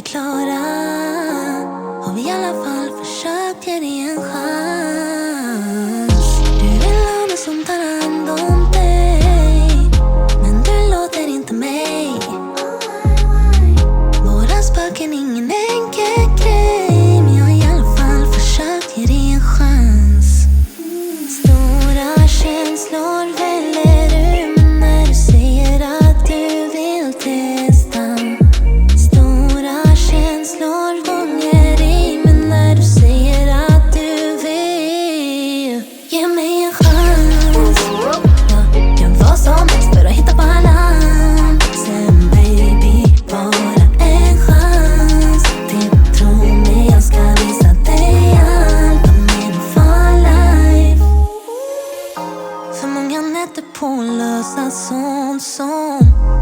förklara. Har vi i alla fall försökt ge dig en chans. Du vill ha någon som tar hand om dig, men du låter inte mig. Våra spöken, ingen enkel grej, men jag har i alla fall försökt ge dig en chans. Stora känslor väller ur mig när du säger att du vill testa. Stora känslor gånger i mig när du säger att du vill ge mig en chans. Jag gör vad som helst för att hitta balans. Sen baby, bara en chans till. Tro mig, jag ska visa dig allt om min for life. För många nätter på lösa sånt som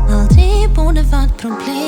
aldrig borde varit problem.